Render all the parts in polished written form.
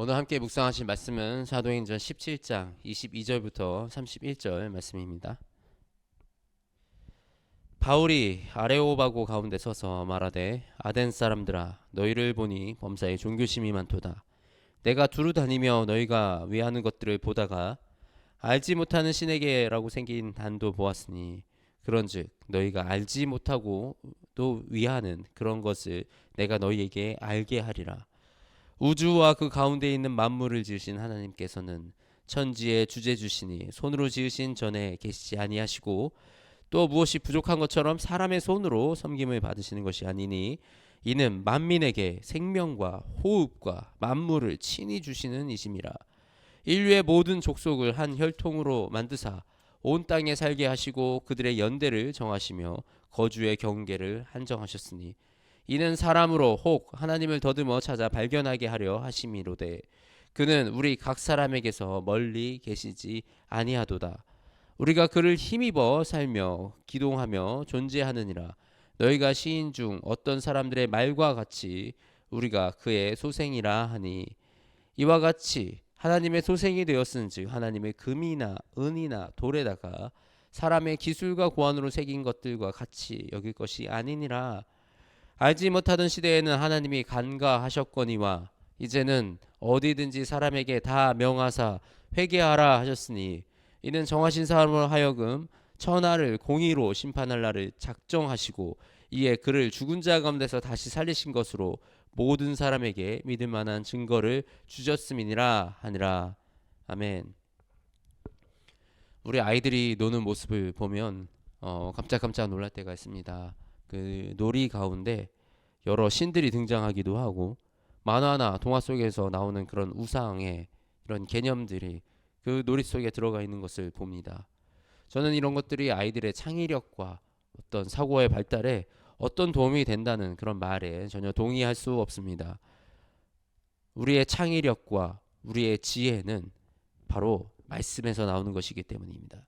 오늘 함께 묵상하실 말씀은 사도행전 17장 22절부터 31절 말씀입니다. 바울이 아레오바고 가운데 서서 말하되 아덴 사람들아 너희를 보니 범사에 종교심이 많도다. 내가 두루 다니며 너희가 위하는 것들을 보다가 알지 못하는 신에게라고 생긴 단도 보았으니 그런즉 너희가 알지 못하고 또 위하는 그런 것을 내가 너희에게 알게 하리라. 우주와 그 가운데 있는 만물을 지으신 하나님께서는 천지의 주재주시니 손으로 지으신 전에 계시지 아니하시고 또 무엇이 부족한 것처럼 사람의 손으로 섬김을 받으시는 것이 아니니 이는 만민에게 생명과 호흡과 만물을 친히 주시는 이심이라. 인류의 모든 족속을 한 혈통으로 만드사 온 땅에 살게 하시고 그들의 연대를 정하시며 거주의 경계를 한정하셨으니 이는 사람으로 혹 하나님을 더듬어 찾아 발견하게 하려 하심이로되 그는 우리 각 사람에게서 멀리 계시지 아니하도다. 우리가 그를 힘입어 살며 기동하며 존재하느니라. 너희가 시인 중 어떤 사람들의 말과 같이 우리가 그의 소생이라 하니 이와 같이 하나님의 소생이 되었은즉 하나님의 금이나 은이나 돌에다가 사람의 기술과 고안으로 새긴 것들과 같이 여길 것이 아니니라. 알지 못하던 시대에는 하나님이 간과하셨거니와 이제는 어디든지 사람에게 다 명하사 회개하라 하셨으니 이는 정하신 사람으로 하여금 천하를 공의로 심판할 날을 작정하시고 이에 그를 죽은 자 가운데서 다시 살리신 것으로 모든 사람에게 믿을 만한 증거를 주셨음이니라 하니라. 아멘. 우리 아이들이 노는 모습을 보면 깜짝깜짝 놀랄 때가 있습니다. 그 놀이 가운데 여러 신들이 등장하기도 하고 만화나 동화 속에서 나오는 그런 우상의 이런 개념들이 그 놀이 속에 들어가 있는 것을 봅니다. 저는 이런 것들이 아이들의 창의력과 어떤 사고의 발달에 어떤 도움이 된다는 그런 말에 전혀 동의할 수 없습니다. 우리의 창의력과 우리의 지혜는 바로 말씀에서 나오는 것이기 때문입니다.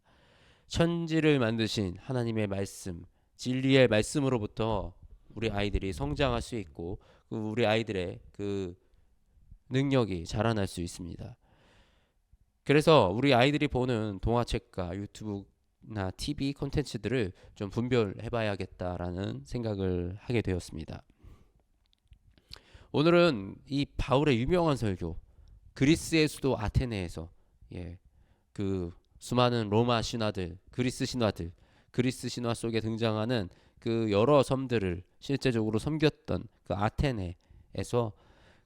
천지를 만드신 하나님의 말씀, 진리의 말씀으로부터 우리 아이들이 성장할 수 있고 우리 아이들의 그 능력이 자라날 수 있습니다. 그래서 우리 아이들이 보는 동화책과 유튜브나 TV 콘텐츠들을 좀 분별해 봐야겠다라는 생각을 하게 되었습니다. 오늘은 이 바울의 유명한 설교, 그리스의 수도 아테네에서 그 수많은 로마 신화들, 그리스 신화들, 그리스 신화 속에 등장하는 그 여러 섬들을 실제적으로 섬겼던 그 아테네에서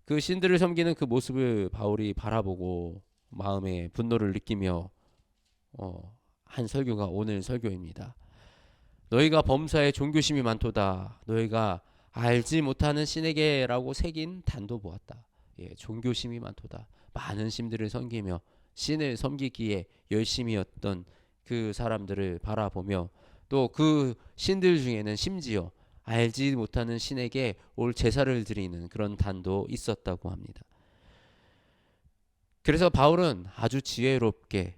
그 신들을 섬기는 그 모습을 바울이 바라보고 마음에 분노를 느끼며 한 설교가 오늘 설교입니다. 너희가 범사에 종교심이 많도다. 너희가 알지 못하는 신에게라고 새긴 단도 보았다. 종교심이 많도다. 많은 신들을 섬기며 신을 섬기기에 열심이었던 그 사람들을 바라보며 또 그 신들 중에는 심지어 알지 못하는 신에게 올 제사를 드리는 그런 단도 있었다고 합니다. 그래서 바울은 아주 지혜롭게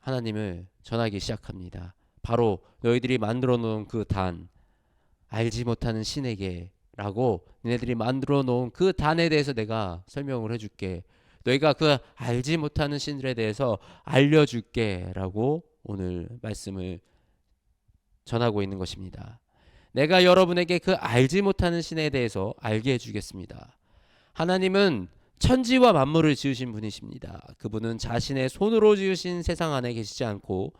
하나님을 전하기 시작합니다. 바로 너희들이 만들어 놓은 그 단, 알지 못하는 신에게 라고 너희들이 만들어 놓은 그 단에 대해서 내가 설명을 해줄게. 너희가 그 알지 못하는 신들에 대해서 알려줄게 라고 오늘 말씀을 전하고 있는 것입니다. 내가 여러분에게 그 알지 못하는 신에 대해서 알게 해주겠습니다. 하나님은 천지와 만물을 지으신 분이십니다. 그분은 자신의 손으로 지으신 세상 안에 계시지 않고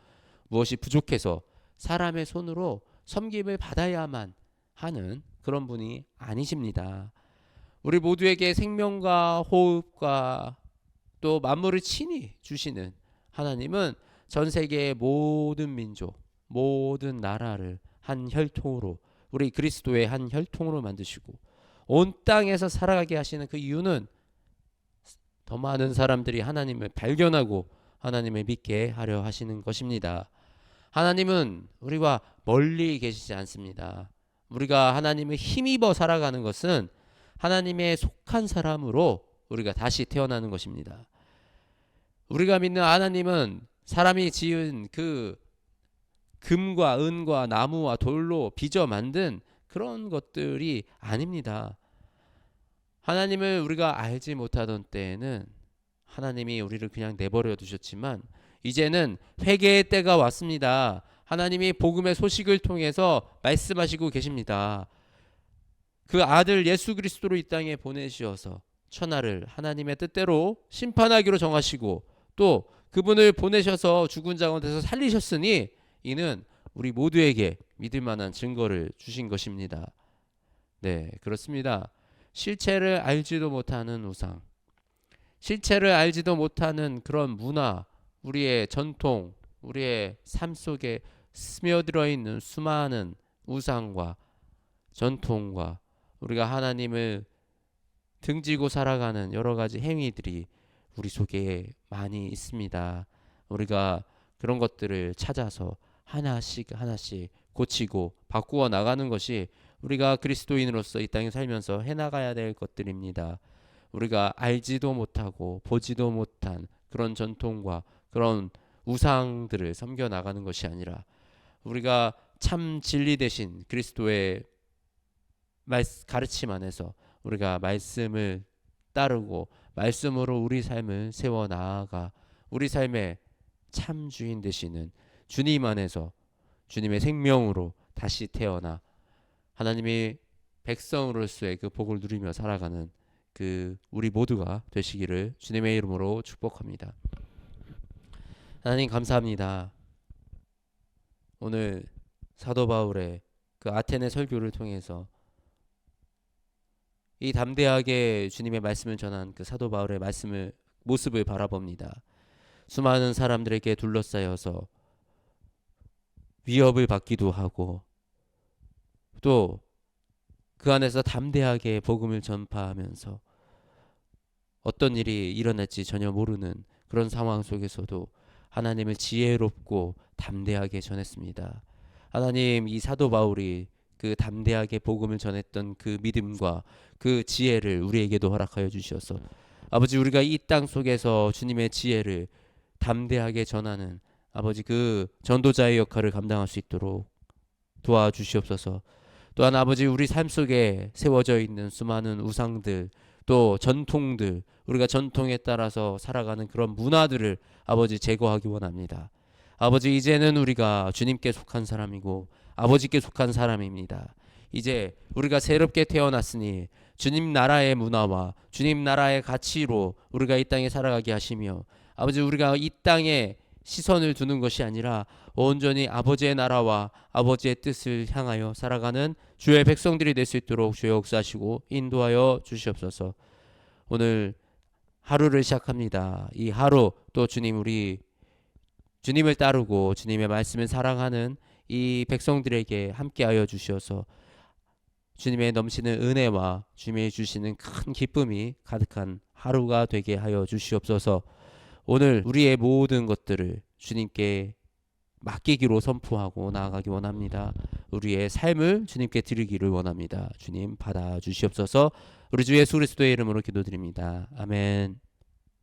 무엇이 부족해서 사람의 손으로 섬김을 받아야만 하는 그런 분이 아니십니다. 우리 모두에게 생명과 호흡과 또 만물을 친히 주시는 하나님은 전 세계의 모든 민족, 모든 나라를 한 혈통으로 우리 그리스도의 한 혈통으로 만드시고 온 땅에서 살아가게 하시는 그 이유는 더 많은 사람들이 하나님을 발견하고 하나님을 믿게 하려 하시는 것입니다. 하나님은 우리와 멀리 계시지 않습니다. 우리가 하나님을 힘입어 살아가는 것은 하나님의 속한 사람으로 우리가 다시 태어나는 것입니다. 우리가 믿는 하나님은 사람이 지은 그 금과 은과 나무와 돌로 빚어 만든 그런 것들이 아닙니다. 하나님을 우리가 알지 못하던 때에는 하나님이 우리를 그냥 내버려 두셨지만 이제는 회개의 때가 왔습니다. 하나님이 복음의 소식을 통해서 말씀하시고 계십니다. 그 아들 예수 그리스도로 이 땅에 보내시어서 천하를 하나님의 뜻대로 심판하기로 정하시고 또 그분을 보내셔서 죽은 자 가운데서 살리셨으니 이는 우리 모두에게 믿을 만한 증거를 주신 것입니다. 네, 그렇습니다. 실체를 알지도 못하는 우상, 실체를 알지도 못하는 그런 문화, 우리의 전통, 우리의 삶 속에 스며들어 있는 수많은 우상과 전통과 우리가 하나님을 등지고 살아가는 여러 가지 행위들이 우리 속에 많이 있습니다. 우리가 그런 것들을 찾아서 하나씩 하나씩 고치고 바꾸어 나가는 것이 우리가 그리스도인으로서 이 땅에 살면서 해나가야 될 것들입니다. 우리가 알지도 못하고 보지도 못한 그런 전통과 그런 우상들을 섬겨 나가는 것이 아니라 우리가 참 진리 대신 그리스도의 가르침 안에서 우리가 말씀을 따르고 말씀으로 우리 삶을 세워 나아가 우리 삶의 참 주인 되시는 주님 안에서 주님의 생명으로 다시 태어나 하나님의 백성으로서의 그 복을 누리며 살아가는 그 우리 모두가 되시기를 주님의 이름으로 축복합니다. 하나님 감사합니다. 오늘 사도 바울의 그 아테네 설교를 통해서 이 담대하게 주님의 말씀을 전한 그 사도 바울의 모습을 바라봅니다. 수많은 사람들에게 둘러싸여서 위협을 받기도 하고 또 그 안에서 담대하게 복음을 전파하면서 어떤 일이 일어날지 전혀 모르는 그런 상황 속에서도 하나님을 지혜롭고 담대하게 전했습니다. 하나님, 이 사도 바울이 그 담대하게 복음을 전했던 그 믿음과 그 지혜를 우리에게도 허락하여 주셔서 아버지, 우리가 이 땅 속에서 주님의 지혜를 담대하게 전하는 아버지 그 전도자의 역할을 감당할 수 있도록 도와주시옵소서. 또한 아버지, 우리 삶 속에 세워져 있는 수많은 우상들 또 전통들, 우리가 전통에 따라서 살아가는 그런 문화들을 아버지 제거하기 원합니다. 아버지, 이제는 우리가 주님께 속한 사람이고 아버지께 속한 사람입니다. 이제 우리가 새롭게 태어났으니 주님 나라의 문화와 주님 나라의 가치로 우리가 이 땅에 살아가게 하시며 아버지, 우리가 이 땅에 시선을 두는 것이 아니라 온전히 아버지의 나라와 아버지의 뜻을 향하여 살아가는 주의 백성들이 될 수 있도록 주여 역사하시고 인도하여 주시옵소서. 오늘 하루를 시작합니다. 이 하루 또 주님, 우리 주님을 따르고 주님의 말씀을 사랑하는 이 백성들에게 함께하여 주시어서 주님의 넘치는 은혜와 주님이 주시는 큰 기쁨이 가득한 하루가 되게 하여 주시옵소서. 오늘 우리의 모든 것들을 주님께 맡기기로 선포하고 나아가기 원합니다. 우리의 삶을 주님께 드리기를 원합니다. 주님 받아 주시옵소서. 우리 주 예수 그리스도의 이름으로 기도드립니다. 아멘.